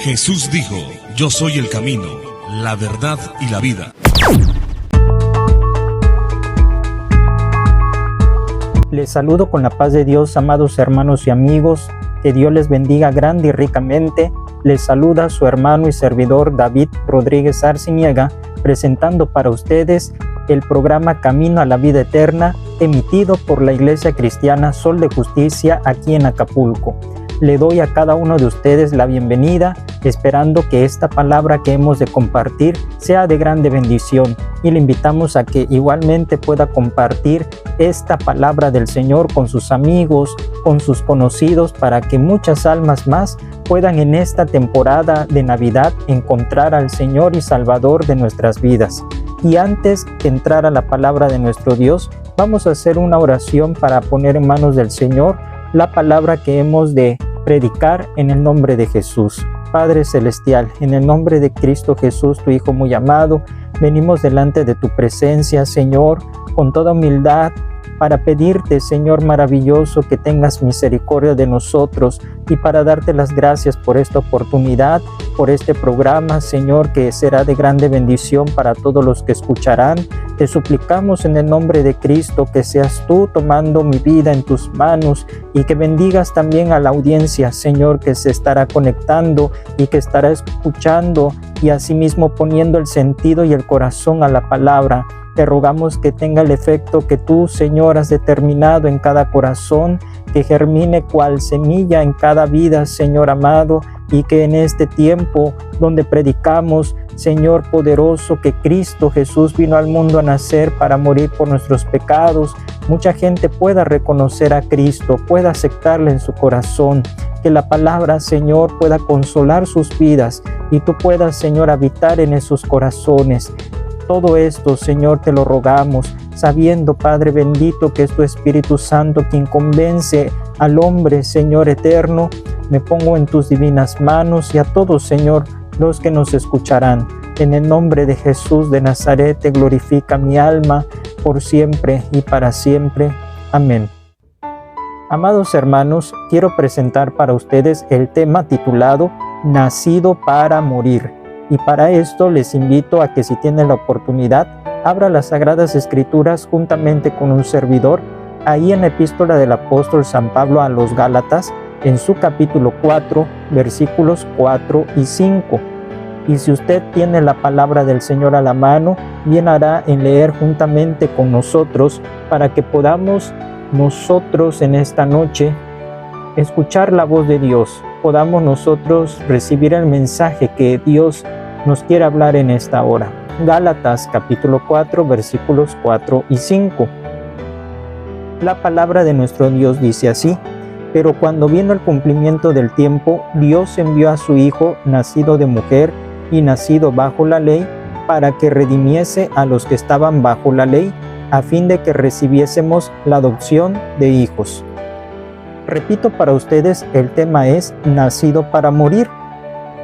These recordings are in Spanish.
Jesús dijo: yo soy el camino, la verdad y la vida. Les saludo con la paz de Dios, amados hermanos y amigos. Que Dios les bendiga grande y ricamente. Les saluda su hermano y servidor David Rodríguez Arciniega, presentando para ustedes el programa Camino a la Vida Eterna, emitido por la Iglesia Cristiana Sol de Justicia aquí en Acapulco. Le doy a cada uno de ustedes la bienvenida, esperando que esta palabra que hemos de compartir sea de grande bendición, y le invitamos a que igualmente pueda compartir esta palabra del Señor con sus amigos, con sus conocidos, para que muchas almas más puedan en esta temporada de Navidad encontrar al Señor y Salvador de nuestras vidas. Y antes de entrar a la palabra de nuestro Dios, vamos a hacer una oración para poner en manos del Señor la palabra que hemos de predicar en el nombre de Jesús. Padre Celestial, en el nombre de Cristo Jesús, tu Hijo muy amado, venimos delante de tu presencia, Señor, con toda humildad, para pedirte, Señor maravilloso, que tengas misericordia de nosotros y para darte las gracias por esta oportunidad, por este programa, Señor, que será de grande bendición para todos los que escucharán. Te suplicamos en el nombre de Cristo que seas tú tomando mi vida en tus manos y que bendigas también a la audiencia, Señor, que se estará conectando y que estará escuchando y asimismo poniendo el sentido y el corazón a la palabra. Te rogamos que tenga el efecto que tú, Señor, has determinado en cada corazón, que germine cual semilla en cada vida, Señor amado, y que en este tiempo donde predicamos, Señor poderoso, que Cristo Jesús vino al mundo a nacer para morir por nuestros pecados, mucha gente pueda reconocer a Cristo, pueda aceptarle en su corazón, que la palabra, Señor, pueda consolar sus vidas y tú puedas, Señor, habitar en esos corazones. Todo esto, Señor, te lo rogamos, sabiendo, Padre bendito, que es tu Espíritu Santo quien convence al hombre, Señor eterno. Me pongo en tus divinas manos y a todos, Señor, los que nos escucharán. En el nombre de Jesús de Nazaret, te glorifica mi alma por siempre y para siempre. Amén. Amados hermanos, quiero presentar para ustedes el tema titulado Nacido para morir. Y para esto les invito a que, si tienen la oportunidad, abra las Sagradas Escrituras juntamente con un servidor, ahí en la epístola del apóstol San Pablo a los Gálatas, en su capítulo 4, versículos 4 y 5. Y si usted tiene la palabra del Señor a la mano, bien hará en leer juntamente con nosotros, para que podamos nosotros en esta noche escuchar la voz de Dios, podamos nosotros recibir el mensaje que Dios nos quiere hablar en esta hora. Gálatas capítulo 4, versículos 4 y 5. La palabra de nuestro Dios dice así: pero cuando vino el cumplimiento del tiempo, Dios envió a su Hijo, nacido de mujer y nacido bajo la ley, para que redimiese a los que estaban bajo la ley, a fin de que recibiésemos la adopción de hijos. Repito para ustedes, el tema es nacido para morir.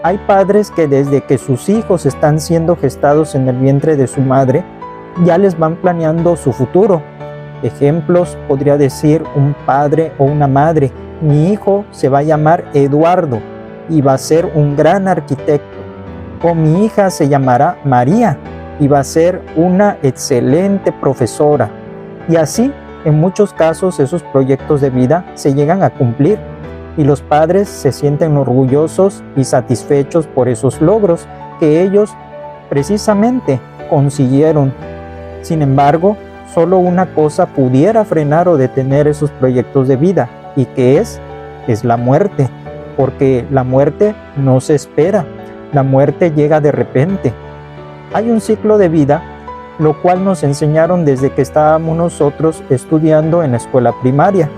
Hay padres que desde que sus hijos están siendo gestados en el vientre de su madre, ya les van planeando su futuro. Ejemplos, podría decir un padre o una madre: mi hijo se va a llamar Eduardo y va a ser un gran arquitecto. O mi hija se llamará María y va a ser una excelente profesora. Y así, en muchos casos, esos proyectos de vida se llegan a cumplir y los padres se sienten orgullosos y satisfechos por esos logros que ellos precisamente consiguieron. Sin embargo, solo una cosa pudiera frenar o detener esos proyectos de vida, y que es la muerte, porque la muerte no se espera, la muerte llega de repente. Hay un ciclo de vida, lo cual nos enseñaron desde que estábamos nosotros estudiando en la escuela primaria.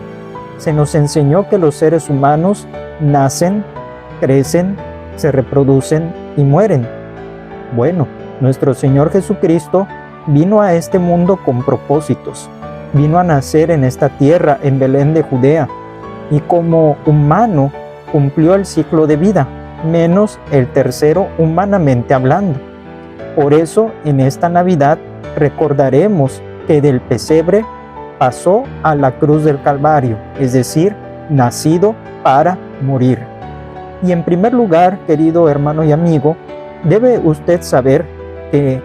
Se nos enseñó que los seres humanos nacen, crecen, se reproducen y mueren. Bueno, nuestro Señor Jesucristo vino a este mundo con propósitos. Vino a nacer en esta tierra, en Belén de Judea, y como humano cumplió el ciclo de vida, menos el tercero humanamente hablando. Por eso, en esta Navidad recordaremos que del pesebre pasó a la cruz del Calvario, es decir, nacido para morir. Y en primer lugar, querido hermano y amigo, debe usted saber que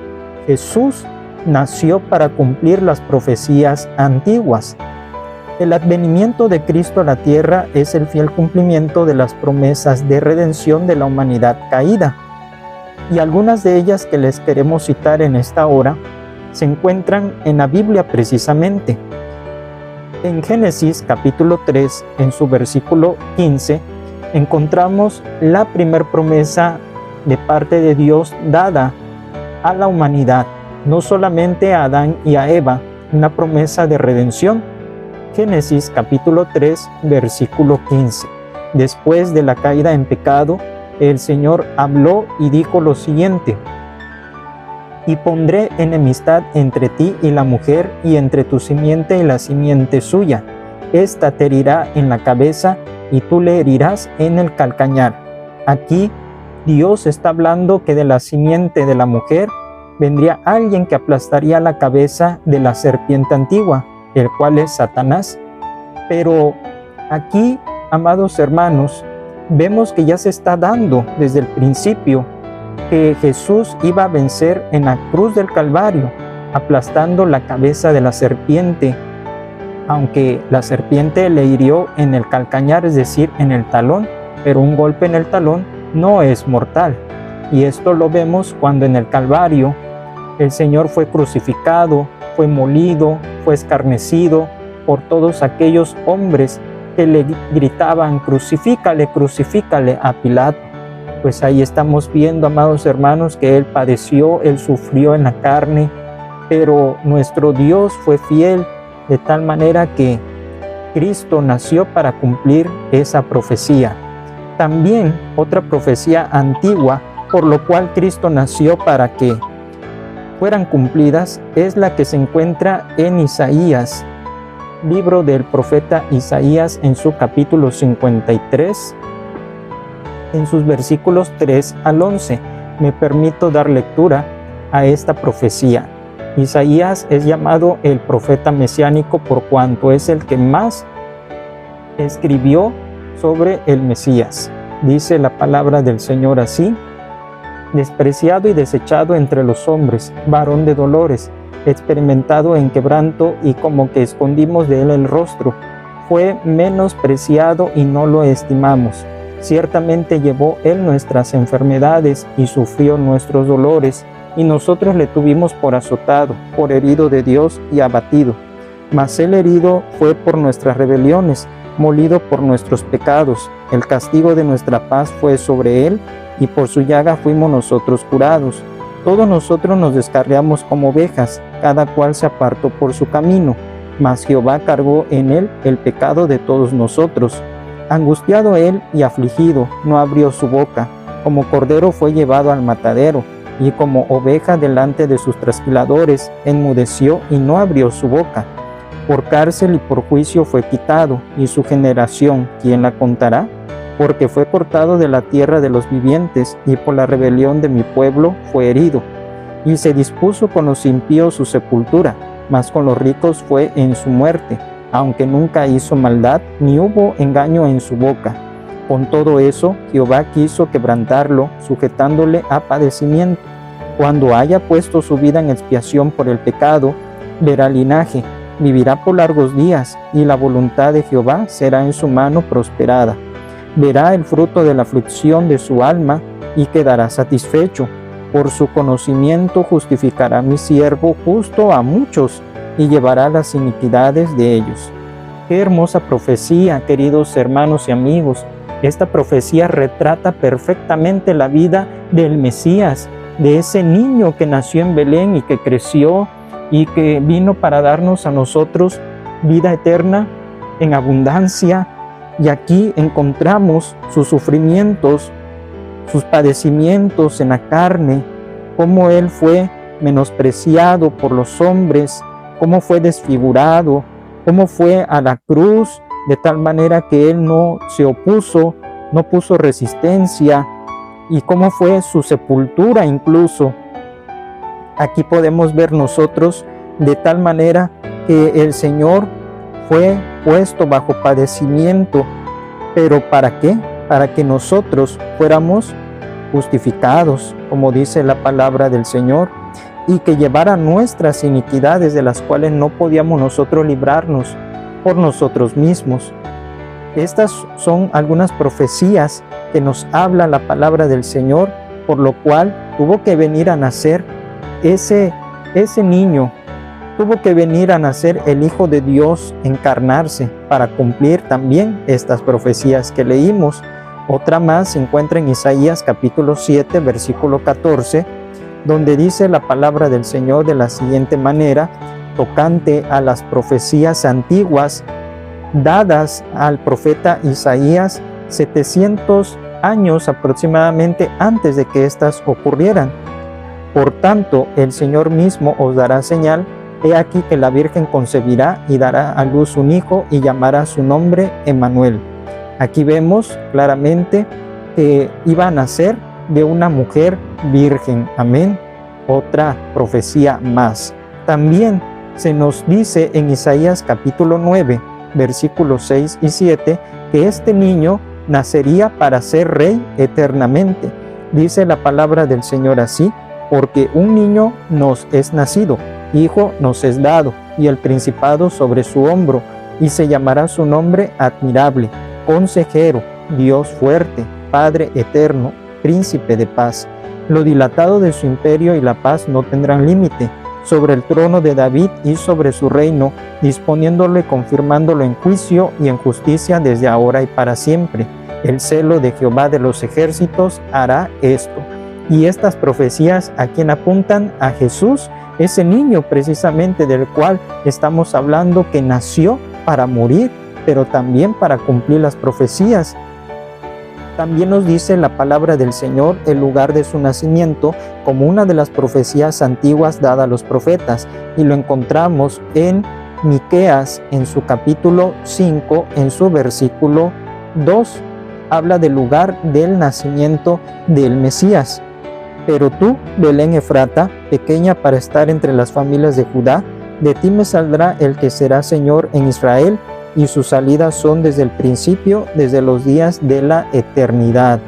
Jesús nació para cumplir las profecías antiguas. El advenimiento de Cristo a la tierra es el fiel cumplimiento de las promesas de redención de la humanidad caída. Y algunas de ellas que les queremos citar en esta hora se encuentran en la Biblia precisamente. En Génesis capítulo 3, en su versículo 15, encontramos la primer promesa de parte de Dios dada a la humanidad, no solamente a Adán y a Eva, una promesa de redención. Génesis capítulo 3, versículo 15. Después de la caída en pecado, el Señor habló y dijo lo siguiente: y pondré enemistad entre ti y la mujer, y entre tu simiente y la simiente suya. Esta te herirá en la cabeza, y tú le herirás en el calcañar. Aquí Dios está hablando que de la simiente de la mujer vendría alguien que aplastaría la cabeza de la serpiente antigua, el cual es Satanás. Pero aquí, amados hermanos, vemos que ya se está dando desde el principio que Jesús iba a vencer en la cruz del Calvario, aplastando la cabeza de la serpiente, aunque la serpiente le hirió en el calcañar, es decir, en el talón, pero un golpe en el talón no es mortal. Y esto lo vemos cuando en el Calvario el Señor fue crucificado, fue molido, fue escarnecido por todos aquellos hombres que le gritaban: crucifícale, crucifícale a Pilato. Pues ahí estamos viendo, amados hermanos, que Él padeció, Él sufrió en la carne, pero nuestro Dios fue fiel de tal manera que Cristo nació para cumplir esa profecía. También otra profecía antigua, por lo cual Cristo nació para que fueran cumplidas, es la que se encuentra en Isaías, libro del profeta Isaías, en su capítulo 53, en sus versículos 3 al 11. Me permito dar lectura a esta profecía. Isaías es llamado el profeta mesiánico por cuanto es el que más escribió sobre el Mesías. Dice la palabra del Señor así: despreciado y desechado entre los hombres, varón de dolores, experimentado en quebranto, y como que escondimos de él el rostro. Fue menospreciado y no lo estimamos. Ciertamente llevó él nuestras enfermedades y sufrió nuestros dolores, y nosotros le tuvimos por azotado, por herido de Dios y abatido. Mas él herido fue por nuestras rebeliones, molido por nuestros pecados. El castigo de nuestra paz fue sobre él, y por su llaga fuimos nosotros curados. Todos nosotros nos descarriamos como ovejas, cada cual se apartó por su camino, mas Jehová cargó en él el pecado de todos nosotros. Angustiado él y afligido, no abrió su boca. Como cordero fue llevado al matadero, y como oveja delante de sus trasquiladores, enmudeció y no abrió su boca. Por cárcel y por juicio fue quitado, y su generación, ¿quién la contará? Porque fue cortado de la tierra de los vivientes, y por la rebelión de mi pueblo fue herido. Y se dispuso con los impíos su sepultura, mas con los ricos fue en su muerte, aunque nunca hizo maldad, ni hubo engaño en su boca. Con todo eso, Jehová quiso quebrantarlo, sujetándole a padecimiento. Cuando haya puesto su vida en expiación por el pecado, verá linaje, vivirá por largos días, y la voluntad de Jehová será en su mano prosperada. Verá el fruto de la aflicción de su alma, y quedará satisfecho. Por su conocimiento justificará mi siervo justo a muchos, y llevará las iniquidades de ellos. Qué hermosa profecía, queridos hermanos y amigos. Esta profecía retrata perfectamente la vida del Mesías, de ese niño que nació en Belén y que creció y que vino para darnos a nosotros vida eterna en abundancia. Y aquí encontramos sus sufrimientos, sus padecimientos en la carne, cómo él fue menospreciado por los hombres, cómo fue desfigurado, cómo fue a la cruz, de tal manera que él no se opuso, no puso resistencia, y cómo fue su sepultura incluso. Aquí podemos ver nosotros de tal manera que el Señor fue puesto bajo padecimiento. ¿Pero para qué? para que nosotros fuéramos justificados, como dice la palabra del Señor, y que llevara nuestras iniquidades de las cuales no podíamos nosotros librarnos por nosotros mismos. Estas son algunas profecías que nos habla la palabra del Señor, por lo cual tuvo que venir a nacer ese niño, tuvo que venir a nacer el Hijo de Dios, encarnarse para cumplir también estas profecías que leímos. Otra más se encuentra en Isaías capítulo 7, versículo 14, donde dice la palabra del Señor de la siguiente manera, tocante a las profecías antiguas dadas al profeta Isaías 700 años aproximadamente antes de que éstas ocurrieran. Por tanto, el Señor mismo os dará señal. He aquí que la Virgen concebirá y dará a luz un hijo y llamará su nombre Emmanuel. Aquí vemos claramente que iba a nacer de una mujer virgen. Amén. Otra profecía más. También se nos dice en Isaías capítulo 9, versículos 6 y 7, que este niño nacería para ser rey eternamente. Dice la palabra del Señor así, porque un niño nos es nacido, hijo nos es dado, y el principado sobre su hombro, y se llamará su nombre admirable, consejero, Dios fuerte, Padre eterno, príncipe de paz. Lo dilatado de su imperio y la paz no tendrán límite, sobre el trono de David y sobre su reino, disponiéndolo y confirmándolo en juicio y en justicia desde ahora y para siempre. El celo de Jehová de los ejércitos hará esto. Y estas profecías, ¿a quién apuntan? A Jesús, ese niño precisamente del cual estamos hablando, que nació para morir, pero también para cumplir las profecías. También nos dice la palabra del Señor el lugar de su nacimiento como una de las profecías antiguas dadas a los profetas, y lo encontramos en Miqueas en su capítulo 5, en su versículo 2. Habla del lugar del nacimiento del Mesías. Pero tú, Belén Efrata, pequeña para estar entre las familias de Judá, de ti me saldrá el que será Señor en Israel, y sus salidas son desde el principio, desde los días de la eternidad.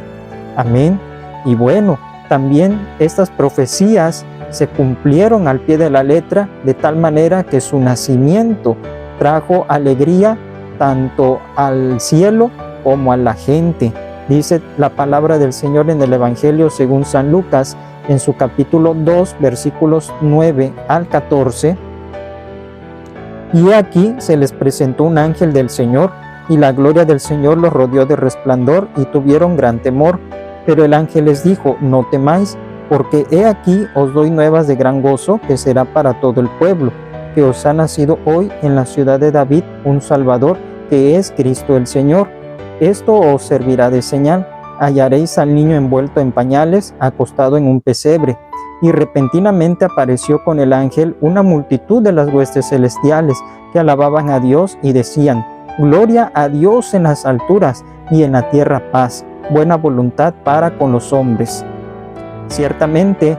Amén. Y bueno, también estas profecías se cumplieron al pie de la letra, de tal manera que su nacimiento trajo alegría tanto al cielo como a la gente. Dice la palabra del Señor en el Evangelio según San Lucas, en su capítulo 2, versículos 9 al 14. Y aquí se les presentó un ángel del Señor, y la gloria del Señor los rodeó de resplandor, y tuvieron gran temor. Pero el ángel les dijo, no temáis, porque he aquí os doy nuevas de gran gozo, que será para todo el pueblo, que os ha nacido hoy en la ciudad de David un Salvador, que es Cristo el Señor. Esto os servirá de señal, hallaréis al niño envuelto en pañales, acostado en un pesebre. Y repentinamente apareció con el ángel una multitud de las huestes celestiales que alababan a Dios y decían, gloria a Dios en las alturas y en la tierra paz, buena voluntad para con los hombres. Ciertamente,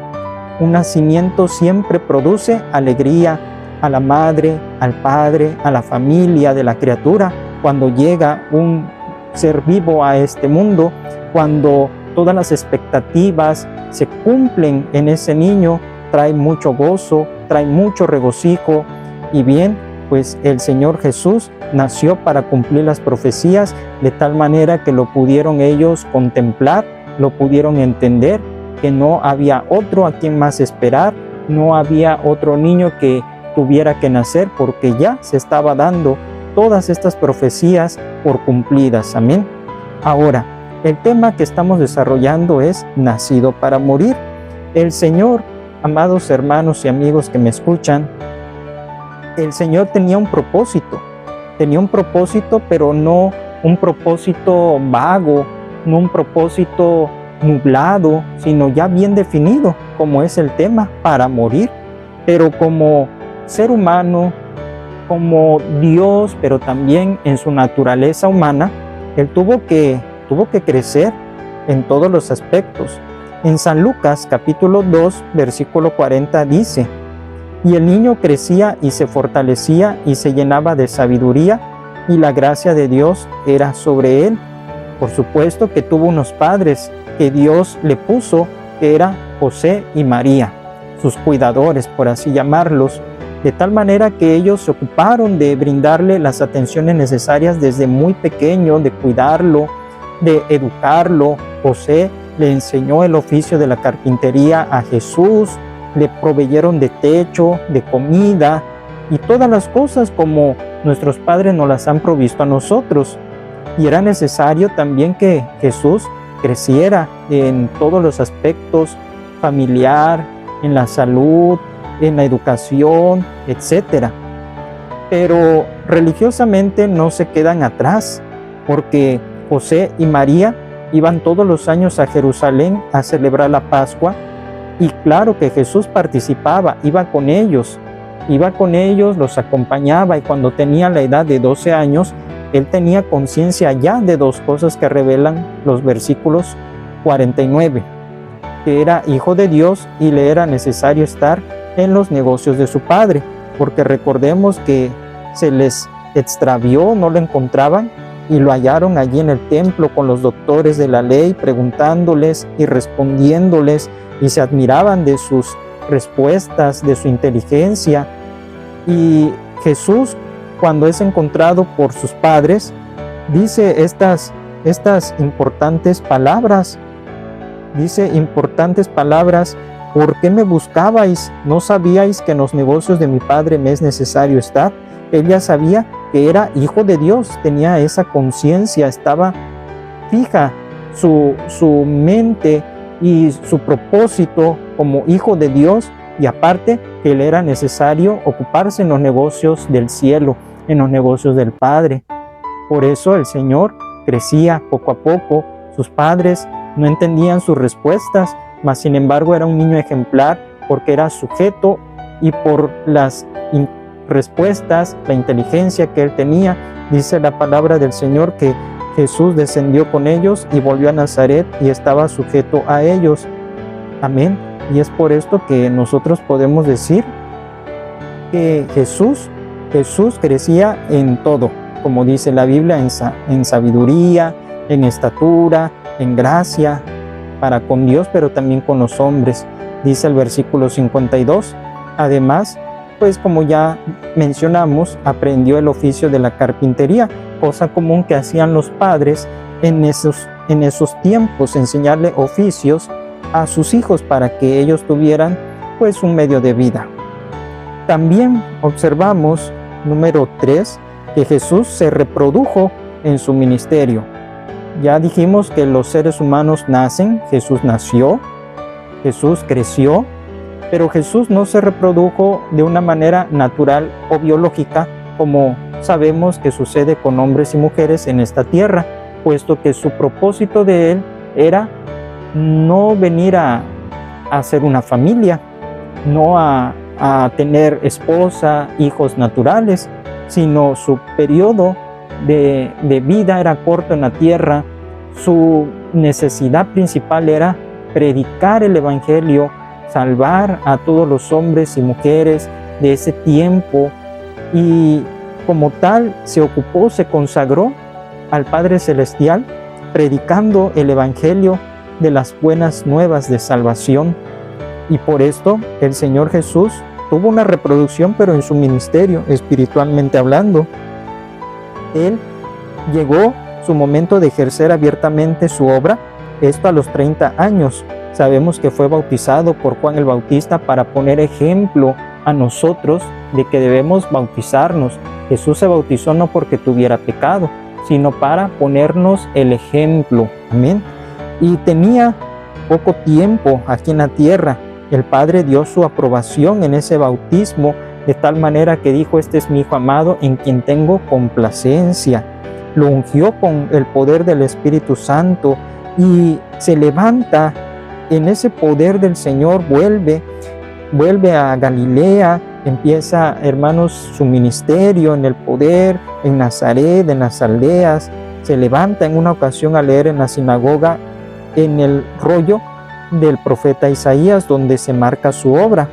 un nacimiento siempre produce alegría a la madre, al padre, a la familia de la criatura. Cuando llega un ser vivo a este mundo, cuando todas las expectativas se cumplen en ese niño, trae mucho gozo, trae mucho regocijo. Y bien, pues el Señor Jesús nació para cumplir las profecías, de tal manera que lo pudieron ellos contemplar, lo pudieron entender, que no había otro a quien más esperar, no había otro niño que tuviera que nacer, porque ya se estaba dando todas estas profecías por cumplidas. Amén. Ahora, el tema que estamos desarrollando es nacido para morir. El Señor, amados hermanos y amigos que me escuchan, el Señor tenía un propósito, pero no un propósito vago, no un propósito nublado, sino ya bien definido, como es el tema, para morir. Pero como ser humano, como Dios, pero también en su naturaleza humana, Él tuvo que crecer en todos los aspectos. En San Lucas capítulo 2 versículo 40 dice, y el niño crecía y se fortalecía y se llenaba de sabiduría, y la gracia de Dios era sobre él. Por supuesto que tuvo unos padres que Dios le puso, que era José y María, sus cuidadores, por así llamarlos, de tal manera que ellos se ocuparon de brindarle las atenciones necesarias desde muy pequeño, de cuidarlo, de educarlo. José le enseñó el oficio de la carpintería a Jesús, le proveyeron de techo, de comida y todas las cosas como nuestros padres nos las han provisto a nosotros. Y era necesario también que Jesús creciera en todos los aspectos, familiar, en la salud, en la educación, etc. Pero religiosamente no se quedan atrás, porque José y María iban todos los años a Jerusalén a celebrar la Pascua, y claro que Jesús participaba, iba con ellos, los acompañaba, y cuando tenía la edad de 12 años, él tenía conciencia ya de dos cosas que revelan los versículos 49, que era hijo de Dios y le era necesario estar en los negocios de su padre, porque recordemos que se les extravió, no lo encontraban, y lo hallaron allí en el templo con los doctores de la ley, preguntándoles y respondiéndoles, y se admiraban de sus respuestas, de su inteligencia. Y Jesús, cuando es encontrado por sus padres, dice estas importantes palabras. ¿Por qué me buscabais? ¿No sabíais que en los negocios de mi padre me es necesario estar? Él ya sabía que era hijo de Dios, tenía esa conciencia, estaba fija su mente y su propósito como hijo de Dios, y aparte que le era necesario ocuparse en los negocios del cielo, en los negocios del Padre. Por eso el Señor crecía poco a poco. Sus padres no entendían sus respuestas, mas sin embargo era un niño ejemplar porque era sujeto, y por las respuestas, la inteligencia que él tenía, dice la palabra del Señor que Jesús descendió con ellos y volvió a Nazaret y estaba sujeto a ellos. Amén. Y es por esto que nosotros podemos decir que Jesús crecía en todo, como dice la Biblia, en sabiduría, en estatura, en gracia, para con Dios, pero también con los hombres. Dice el versículo 52. Además, pues como ya mencionamos, aprendió el oficio de la carpintería, cosa común que hacían los padres en esos tiempos, enseñarle oficios a sus hijos para que ellos tuvieran pues un medio de vida. También observamos, número 3, que Jesús se reprodujo en su ministerio. Ya dijimos que los seres humanos nacen, Jesús nació, Jesús creció, pero Jesús no se reprodujo de una manera natural o biológica, como sabemos que sucede con hombres y mujeres en esta tierra, puesto que su propósito de él era no venir a hacer una familia, no a tener esposa, hijos naturales, sino su periodo de vida era corto en la tierra. Su necesidad principal era predicar el evangelio, salvar a todos los hombres y mujeres de ese tiempo, y como tal se ocupó, se consagró al Padre Celestial predicando el evangelio de las buenas nuevas de salvación. Y por esto el Señor Jesús tuvo una reproducción, pero en su ministerio, espiritualmente hablando. Él llegó su momento de ejercer abiertamente su obra, esto a los 30 años. Sabemos que fue bautizado por Juan el Bautista para poner ejemplo a nosotros de que debemos bautizarnos. Jesús se bautizó no porque tuviera pecado, sino para ponernos el ejemplo. Amén. Y tenía poco tiempo aquí en la tierra. El Padre dio su aprobación en ese bautismo, de tal manera que dijo: este es mi Hijo amado en quien tengo complacencia. Lo ungió con el poder del Espíritu Santo y se levanta en ese poder del Señor, vuelve a Galilea, empieza, hermanos, su ministerio en el poder, en Nazaret, en las aldeas. Se levanta en una ocasión a leer en la sinagoga en el rollo del profeta Isaías, donde se marca su obra.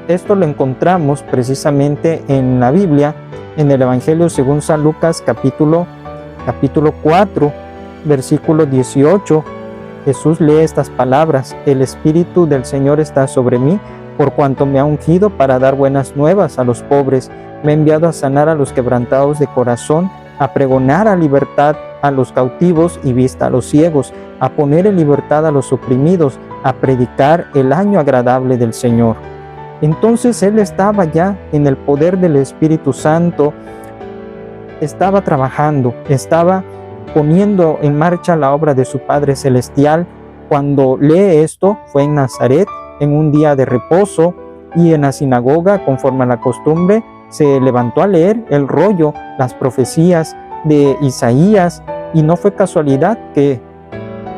Esto lo encontramos precisamente en la Biblia, en el Evangelio según San Lucas, capítulo capítulo 4, versículo 18, Jesús lee estas palabras: el Espíritu del Señor está sobre mí, por cuanto me ha ungido para dar buenas nuevas a los pobres, me ha enviado a sanar a los quebrantados de corazón, a pregonar a libertad a los cautivos y vista a los ciegos, a poner en libertad a los oprimidos, a predicar el año agradable del Señor. Entonces él estaba ya en el poder del Espíritu Santo, estaba trabajando, estaba poniendo en marcha la obra de su Padre Celestial. Cuando lee esto, fue en Nazaret, en un día de reposo, y en la sinagoga, conforme a la costumbre, se levantó a leer el rollo, las profecías de Isaías, y no fue casualidad que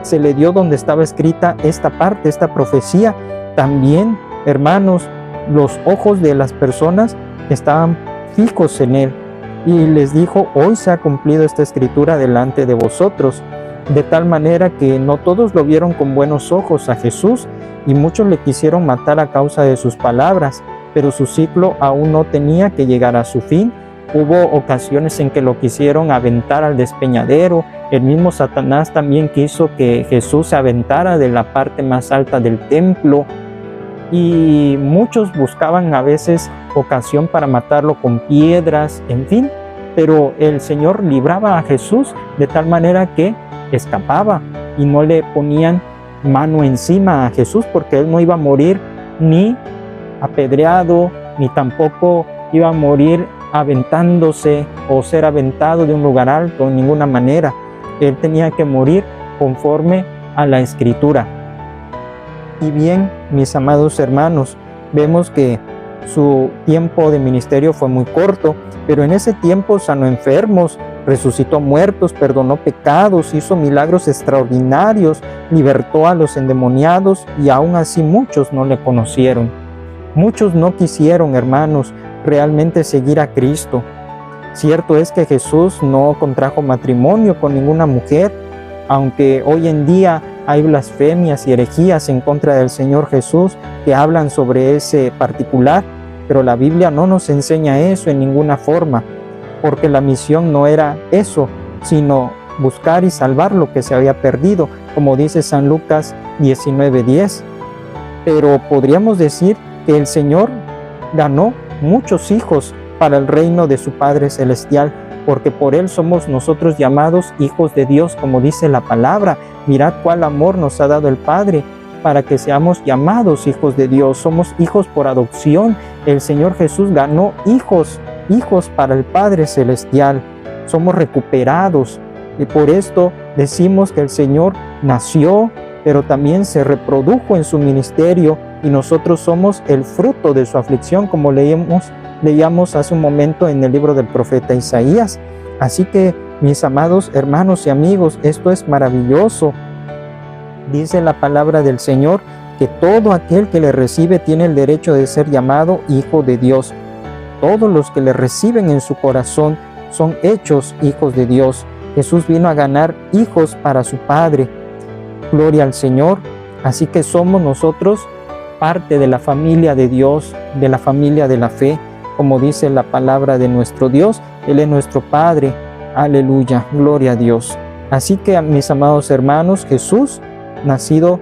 se le dio donde estaba escrita esta parte, esta profecía. También, hermanos, los ojos de las personas estaban fijos en él, y les dijo: hoy se ha cumplido esta escritura delante de vosotros. De tal manera que no todos lo vieron con buenos ojos a Jesús, y muchos le quisieron matar a causa de sus palabras, pero su ciclo aún no tenía que llegar a su fin. Hubo ocasiones en que lo quisieron aventar al despeñadero. El mismo Satanás también quiso que Jesús se aventara de la parte más alta del templo, y muchos buscaban a veces ocasión para matarlo con piedras, en fin, pero el Señor libraba a Jesús de tal manera que escapaba y no le ponían mano encima a Jesús, porque él no iba a morir ni apedreado, ni tampoco iba a morir aventándose o ser aventado de un lugar alto, en ninguna manera. Él tenía que morir conforme a la Escritura. Y bien, mis amados hermanos, vemos que su tiempo de ministerio fue muy corto, pero en ese tiempo sanó enfermos, resucitó muertos, perdonó pecados, hizo milagros extraordinarios, libertó a los endemoniados, y aún así muchos no le conocieron. Muchos no quisieron, hermanos, realmente seguir a Cristo. Cierto es que Jesús no contrajo matrimonio con ninguna mujer, aunque hoy en día hay blasfemias y herejías en contra del Señor Jesús que hablan sobre ese particular, pero la Biblia no nos enseña eso en ninguna forma, porque la misión no era eso, sino buscar y salvar lo que se había perdido, como dice San Lucas 19:10. Pero podríamos decir que el Señor ganó muchos hijos para el reino de su Padre Celestial, porque por Él somos nosotros llamados hijos de Dios, como dice la palabra. Mirad cuál amor nos ha dado el Padre para que seamos llamados hijos de Dios. Somos hijos por adopción. El Señor Jesús ganó hijos para el Padre Celestial. Somos recuperados, y por esto decimos que el Señor nació, pero también se reprodujo en su ministerio, y nosotros somos el fruto de su aflicción, como leíamos hace un momento en el libro del profeta Isaías. Así que, mis amados hermanos y amigos, esto es maravilloso. Dice la palabra del Señor que todo aquel que le recibe tiene el derecho de ser llamado hijo de Dios. Todos los que le reciben en su corazón son hechos hijos de Dios. Jesús vino a ganar hijos para su Padre. Gloria al Señor. Así que somos nosotros parte de la familia de Dios, de la familia de la fe, como dice la palabra de nuestro Dios. Él es nuestro Padre. Aleluya, gloria a Dios. Así que, mis amados hermanos, Jesús, nacido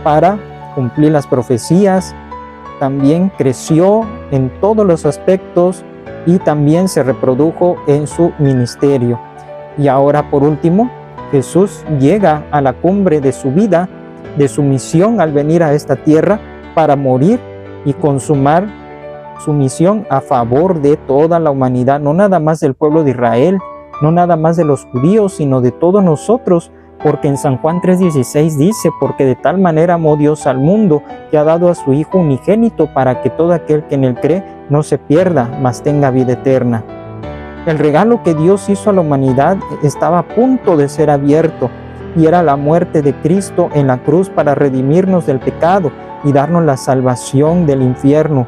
para cumplir las profecías, también creció en todos los aspectos y también se reprodujo en su ministerio. Y ahora, por último, Jesús llega a la cumbre de su vida, de su misión al venir a esta tierra para morir y consumar su misión a favor de toda la humanidad, no nada más del pueblo de Israel, no nada más de los judíos, sino de todos nosotros, porque en San Juan 3:16 dice: porque de tal manera amó Dios al mundo, que ha dado a su Hijo unigénito, para que todo aquel que en él cree no se pierda, mas tenga vida eterna. El regalo que Dios hizo a la humanidad estaba a punto de ser abierto, y era la muerte de Cristo en la cruz para redimirnos del pecado y darnos la salvación del infierno,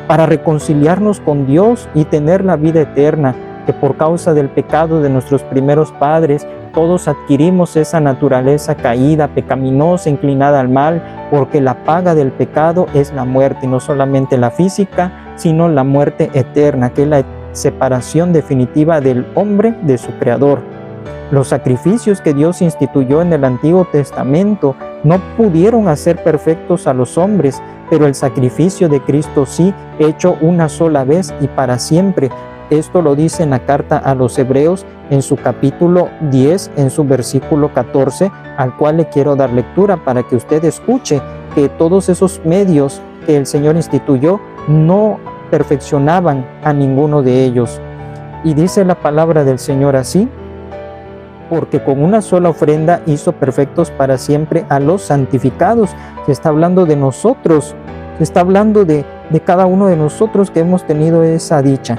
para reconciliarnos con Dios y tener la vida eterna, que por causa del pecado de nuestros primeros padres, todos adquirimos esa naturaleza caída, pecaminosa, inclinada al mal, porque la paga del pecado es la muerte, no solamente la física, sino la muerte eterna, que es la separación definitiva del hombre de su Creador. Los sacrificios que Dios instituyó en el Antiguo Testamento no pudieron hacer perfectos a los hombres, pero el sacrificio de Cristo sí, hecho una sola vez y para siempre. Esto lo dice en la carta a los Hebreos en su capítulo 10, en su versículo 14, al cual le quiero dar lectura para que usted escuche que todos esos medios que el Señor instituyó no perfeccionaban a ninguno de ellos. Y dice la palabra del Señor así: porque con una sola ofrenda hizo perfectos para siempre a los santificados. Se está hablando de nosotros, se está hablando de cada uno de nosotros que hemos tenido esa dicha.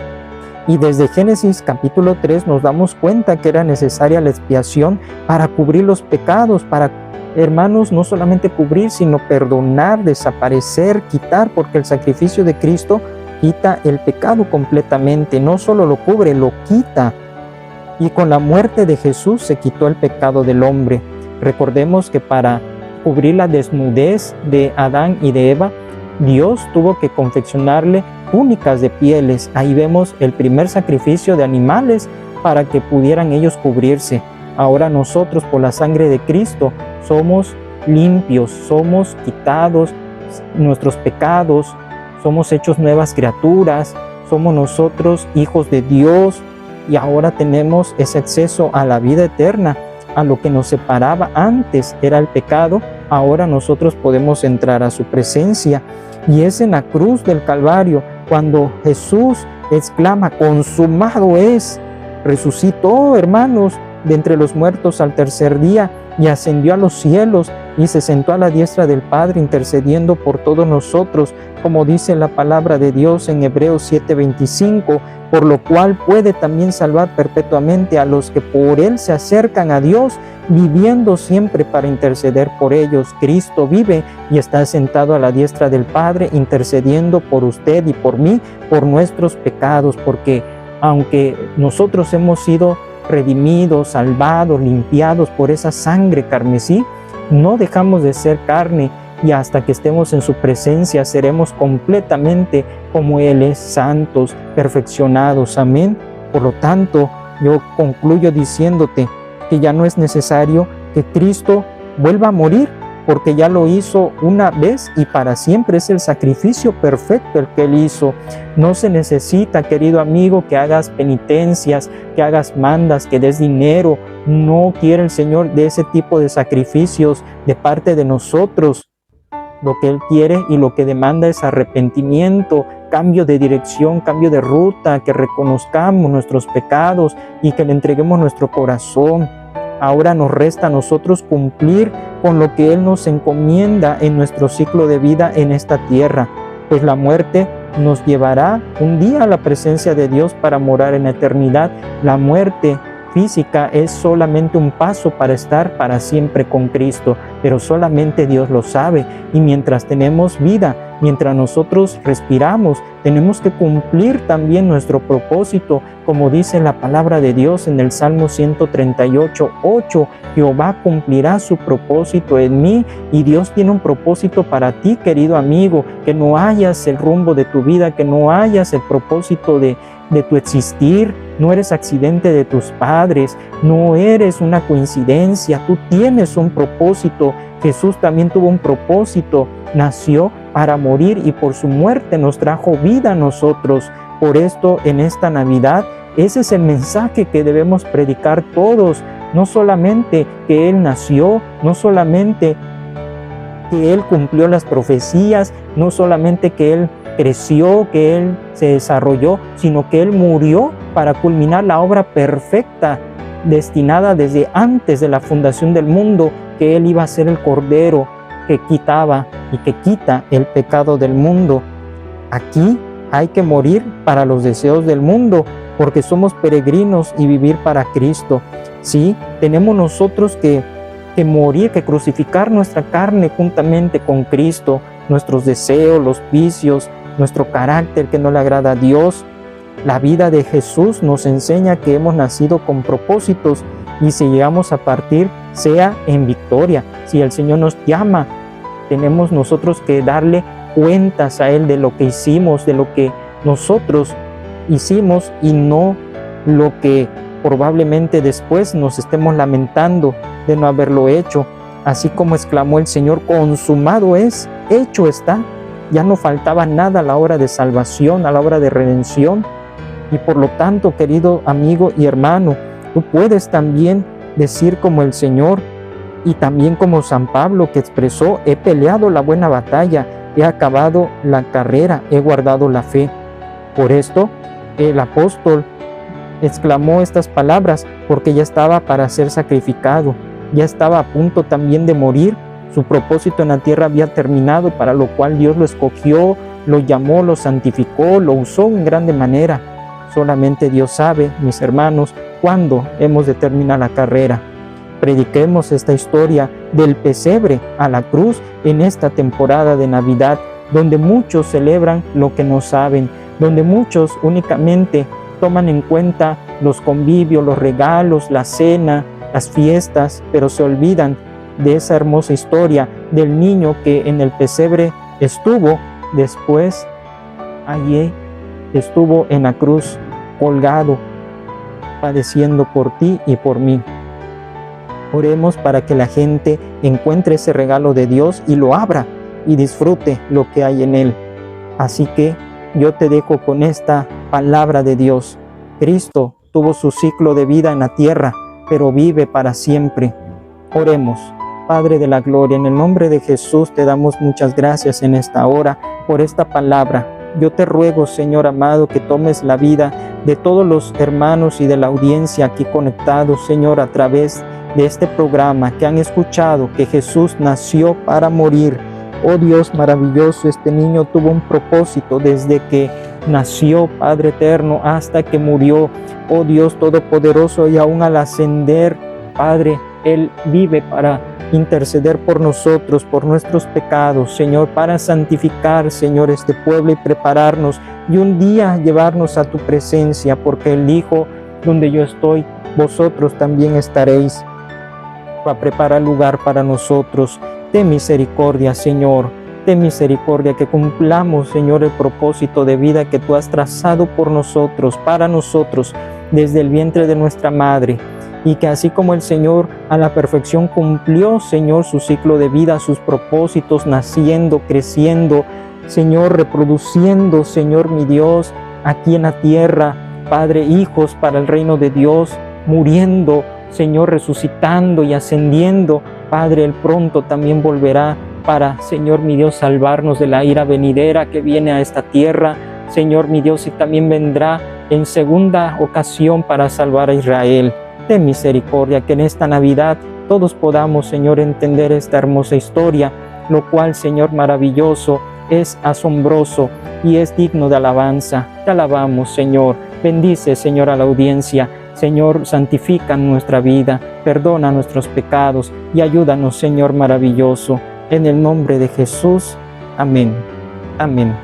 Y desde Génesis capítulo 3 nos damos cuenta que era necesaria la expiación para cubrir los pecados, para, hermanos, no solamente cubrir, sino perdonar, desaparecer, quitar, porque el sacrificio de Cristo quita el pecado completamente, no solo lo cubre, lo quita. Y con la muerte de Jesús se quitó el pecado del hombre. Recordemos que para cubrir la desnudez de Adán y de Eva, Dios tuvo que confeccionarle túnicas de pieles. Ahí vemos el primer sacrificio de animales para que pudieran ellos cubrirse. Ahora nosotros, por la sangre de Cristo, somos limpios, somos quitados nuestros pecados, somos hechos nuevas criaturas, somos nosotros hijos de Dios, y ahora tenemos ese acceso a la vida eterna. A lo que nos separaba antes era el pecado, ahora nosotros podemos entrar a su presencia. Y es en la cruz del Calvario cuando Jesús exclama: consumado es. Resucitó, hermanos, de entre los muertos al tercer día y ascendió a los cielos y se sentó a la diestra del Padre intercediendo por todos nosotros, como dice la palabra de Dios en Hebreos 7:25, por lo cual puede también salvar perpetuamente a los que por Él se acercan a Dios, viviendo siempre para interceder por ellos. Cristo vive y está sentado a la diestra del Padre, intercediendo por usted y por mí, por nuestros pecados, porque aunque nosotros hemos sido redimidos, salvados, limpiados por esa sangre carmesí, no dejamos de ser carne, y hasta que estemos en su presencia seremos completamente como Él es, santos, perfeccionados. Amén. Por lo tanto, yo concluyo diciéndote que ya no es necesario que Cristo vuelva a morir, porque ya lo hizo una vez y para siempre. Es el sacrificio perfecto el que Él hizo. No se necesita, querido amigo, que hagas penitencias, que hagas mandas, que des dinero. No quiere el Señor de ese tipo de sacrificios de parte de nosotros. Lo que Él quiere y lo que demanda es arrepentimiento, cambio de dirección, cambio de ruta, que reconozcamos nuestros pecados y que le entreguemos nuestro corazón. Ahora nos resta a nosotros cumplir con lo que Él nos encomienda en nuestro ciclo de vida en esta tierra, pues la muerte nos llevará un día a la presencia de Dios para morar en la eternidad. La muerte física es solamente un paso para estar para siempre con Cristo, pero solamente Dios lo sabe. Y mientras tenemos vida, mientras nosotros respiramos, tenemos que cumplir también nuestro propósito, como dice la palabra de Dios en el Salmo 138:8, Jehová cumplirá su propósito en mí. Y Dios tiene un propósito para ti, querido amigo, que no hayas el rumbo de tu vida, que no hayas el propósito de tu existir. No eres accidente de tus padres, no eres una coincidencia, tú tienes un propósito. Jesús también tuvo un propósito, nació para morir y por su muerte nos trajo vida a nosotros. Por esto, en esta Navidad, ese es el mensaje que debemos predicar todos, no solamente que Él nació, no solamente que Él cumplió las profecías, no solamente que Él creció, que Él se desarrolló, sino que Él murió para culminar la obra perfecta destinada desde antes de la fundación del mundo, que Él iba a ser el Cordero que quitaba y que quita el pecado del mundo. Aquí hay que morir para los deseos del mundo, porque somos peregrinos, y vivir para Cristo. Sí, tenemos nosotros que morir, que crucificar nuestra carne juntamente con Cristo, nuestros deseos, los vicios, nuestro carácter que no le agrada a Dios. La vida de Jesús nos enseña que hemos nacido con propósitos, y si llegamos a partir, sea en victoria. Si el Señor nos llama, tenemos nosotros que darle cuentas a Él de lo que hicimos, de lo que nosotros hicimos, y no lo que probablemente después nos estemos lamentando de no haberlo hecho, así como exclamó el Señor: consumado es, hecho está. Ya no faltaba nada a la hora de salvación, a la hora de redención. Y por lo tanto, querido amigo y hermano, tú puedes también decir como el Señor y también como San Pablo, que expresó: he peleado la buena batalla, he acabado la carrera, he guardado la fe. Por esto el apóstol exclamó estas palabras, porque ya estaba para ser sacrificado, ya estaba a punto también de morir. Su propósito en la tierra había terminado, para lo cual Dios lo escogió, lo llamó, lo santificó, lo usó en grande manera. Solamente Dios sabe, mis hermanos, cuándo hemos de terminar la carrera. Prediquemos esta historia del pesebre a la cruz en esta temporada de Navidad, donde muchos celebran lo que no saben, donde muchos únicamente toman en cuenta los convivios, los regalos, la cena, las fiestas, pero se olvidan de esa hermosa historia del niño que en el pesebre estuvo, después allí estuvo en la cruz colgado, padeciendo por ti y por mí. Oremos para que la gente encuentre ese regalo de Dios y lo abra y disfrute lo que hay en él. Así que yo te dejo con esta palabra de Dios. Cristo tuvo su ciclo de vida en la tierra, pero vive para siempre. Oremos. Padre de la gloria, en el nombre de Jesús te damos muchas gracias en esta hora por esta palabra. Yo te ruego, Señor amado, que tomes la vida de todos los hermanos y de la audiencia aquí conectados, Señor, a través de este programa, que han escuchado que Jesús nació para morir. Oh Dios maravilloso, este niño tuvo un propósito desde que nació, Padre eterno, hasta que murió. Oh Dios todopoderoso, y aún al ascender, Padre, Él vive para interceder por nosotros, por nuestros pecados, Señor, para santificar, Señor, este pueblo y prepararnos, y un día llevarnos a tu presencia, porque Él dijo: donde yo estoy, vosotros también estaréis, para preparar lugar para nosotros. Ten misericordia, Señor, ten misericordia, que cumplamos, Señor, el propósito de vida que tú has trazado por nosotros, para nosotros, desde el vientre de nuestra madre. Y que así como el Señor a la perfección cumplió, Señor, su ciclo de vida, sus propósitos, naciendo, creciendo, Señor, reproduciendo, Señor mi Dios, aquí en la tierra, Padre, hijos para el reino de Dios, muriendo, Señor, resucitando y ascendiendo, Padre, Él pronto también volverá para, Señor mi Dios, salvarnos de la ira venidera que viene a esta tierra, Señor mi Dios, y también vendrá en segunda ocasión para salvar a Israel. Ten misericordia, que en esta Navidad todos podamos, Señor, entender esta hermosa historia, lo cual, Señor maravilloso, es asombroso y es digno de alabanza. Te alabamos, Señor. Bendice, Señor, a la audiencia. Señor, santifica nuestra vida, perdona nuestros pecados y ayúdanos, Señor maravilloso. En el nombre de Jesús. Amén. Amén.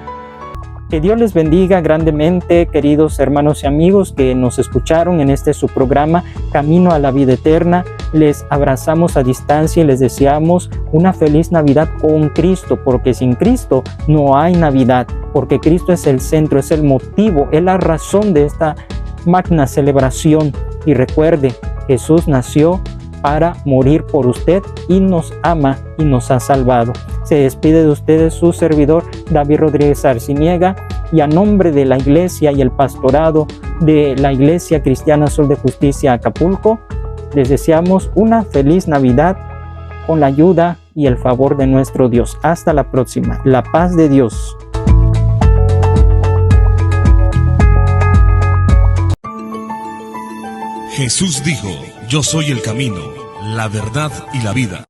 Que Dios les bendiga grandemente, queridos hermanos y amigos que nos escucharon en este su programa Camino a la Vida Eterna. Les abrazamos a distancia y les deseamos una feliz Navidad con Cristo, porque sin Cristo no hay Navidad, porque Cristo es el centro, es el motivo, es la razón de esta magna celebración. Y recuerde, Jesús nació para morir por usted y nos ama y nos ha salvado. Se despide de ustedes su servidor David Rodríguez Arciniega, y a nombre de la iglesia y el pastorado de la Iglesia Cristiana Sol de Justicia Acapulco, les deseamos una feliz Navidad con la ayuda y el favor de nuestro Dios. Hasta la próxima. La paz de Dios. Jesús dijo: yo soy el camino, la verdad y la vida.